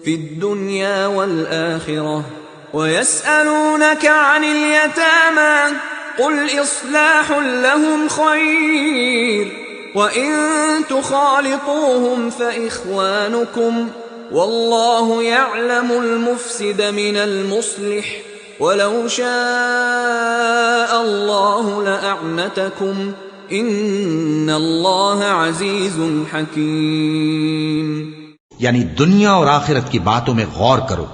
في الدنيا والآخرة ويسألونك عن اليتامى قل إصلاح لهم خير وإن تخالطوهم فإخوانكم والله يعلم المفسد من المصلح ولو شاء الله لأعنتكم إن الله عزيز حكيم. یعنی دنیا اور آخرت کی باتوں میں غور کرو،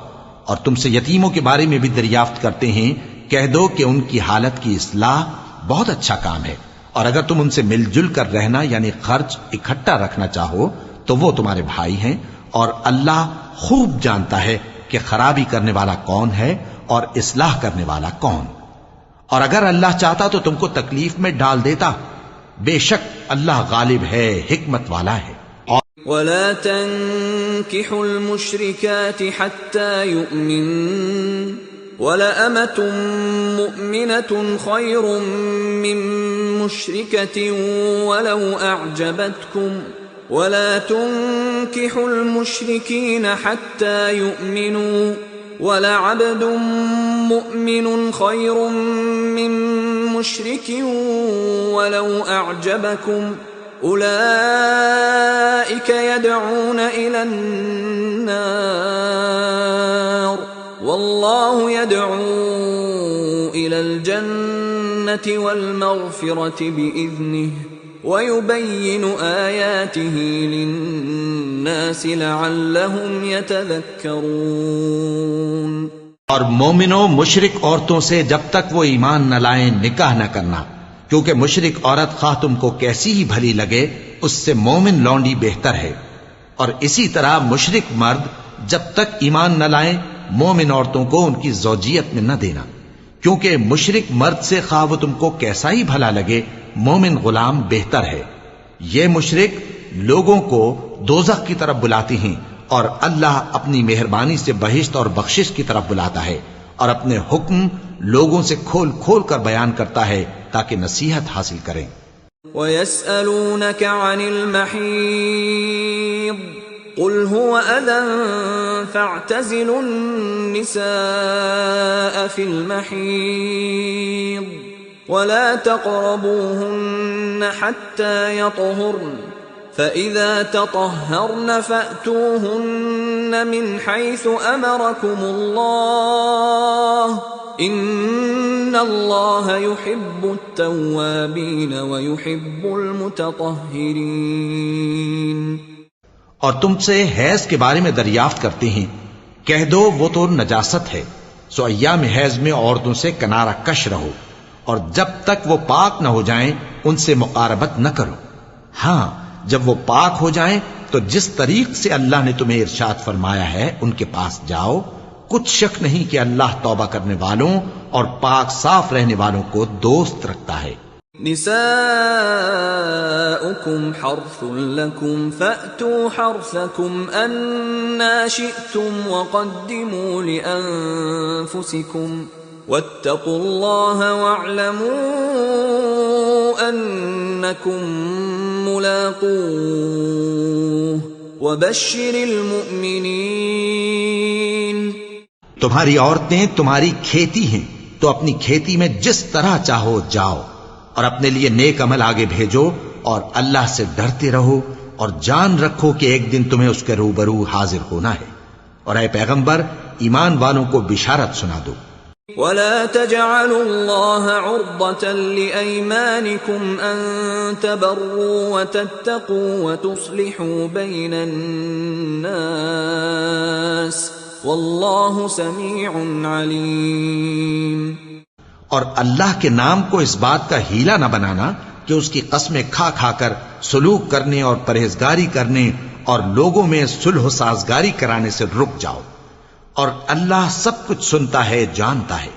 اور تم سے یتیموں کے بارے میں بھی دریافت کرتے ہیں، کہہ دو کہ ان کی حالت کی اصلاح بہت اچھا کام ہے، اور اگر تم ان سے مل جل کر رہنا یعنی خرچ اکٹھا رکھنا چاہو تو وہ تمہارے بھائی ہیں، اور اللہ خوب جانتا ہے کہ خرابی کرنے والا کون ہے اور اصلاح کرنے والا کون. اور اگر اللہ چاہتا تو تم کو تکلیف میں ڈال دیتا، بے شک اللہ غالب ہے، حکمت والا ہے. ولا تنكحوا المشركات حتى يؤمنن ولأمة مؤمنة خير من مشركة ولو أعجبتكم ولا تنكحوا المشركين حتى يؤمنوا ولعبد مؤمن خير من مشرك ولو أعجبكم أولئك يدعون إلى النار والله يدعو إلى الجنة والمغفرة بإذنه ويبين آياته للناس لعلهم يتذكرون. اور مومنوں مشرک عورتوں سے جب تک وہ ایمان نہ لائیں نکاح نہ کرنا، کیونکہ مشرک عورت خواہ تم کو کیسی ہی بھلی لگے اس سے مومن لونڈی بہتر ہے. اور اسی طرح مشرک مرد جب تک ایمان نہ لائیں مومن عورتوں کو ان کی زوجیت میں نہ دینا، کیونکہ مشرک مرد سے خواہ وہ تم کو کیسا ہی بھلا لگے مومن غلام بہتر ہے. یہ مشرک لوگوں کو دوزخ کی طرف بلاتی ہیں، اور اللہ اپنی مہربانی سے بہشت اور بخشش کی طرف بلاتا ہے، اور اپنے حکم لوگوں سے کھول کھول کر بیان کرتا ہے تاکہ نصیحت حاصل کریں. وَيَسْأَلُونَكَ عَنِ الْمَحِيضِ قُلْ هُوَ أَذًى فَاعْتَزِلُوا النِّسَاءَ فِي الْمَحِيضِ وَلَا تَقْرَبُوهُنَّ حَتَّى يَطْهُرْنَ فَإِذَا تَطَهَّرْنَ فَأْتُوهُنَّ مِنْ حَيْثُ أَمَرَكُمُ اللَّهُ إِنَّ اللَّهَ يُحِبُّ التَّوَّابِينَ وَيُحِبُّ الْمُتَطَهِّرِينَ. اور تم سے حیض کے بارے میں دریافت کرتے ہیں، کہہ دو وہ تو نجاست ہے، سو ایام حیض میں عورتوں سے کنارہ کش رہو، اور جب تک وہ پاک نہ ہو جائیں ان سے مقاربت نہ کرو. ہاں جب وہ پاک ہو جائیں تو جس طریق سے اللہ نے تمہیں ارشاد فرمایا ہے ان کے پاس جاؤ. کچھ شک نہیں کہ اللہ توبہ کرنے والوں اور پاک صاف رہنے والوں کو دوست رکھتا ہے. نساؤكم حرث لكم فأتوا حرثكم أنا شئتم وقدموا لأنفسكم واتقوا الله واعلموا أنكم ملاقوه وبشر المؤمنين. تمہاری عورتیں تمہاری کھیتی ہیں تو اپنی کھیتی میں جس طرح چاہو جاؤ، اور اپنے لیے نیک عمل آگے بھیجو، اور اللہ سے ڈرتے رہو، اور جان رکھو کہ ایک دن تمہیں اس کے روبرو حاضر ہونا ہے. اور اے پیغمبر ایمان والوں کو بشارت سنا دو. وَلَا تَجْعَلُوا اللَّهَ عُرْضَةً لِأَيْمَانِكُمْ أَن تَبَرُّوا وَتَتَّقُوا وَتُصْلِحُوا بَيْنَ النَّاسِ وَاللَّهُ سَمِيعٌ عَلِيمٌ. اور اللہ کے نام کو اس بات کا ہیلا نہ بنانا کہ اس کی قسمیں کھا کھا کر سلوک کرنے اور پرہیزگاری کرنے اور لوگوں میں صلح و سازگاری کرانے سے رک جاؤ، اور اللہ سب کچھ سنتا ہے، جانتا ہے.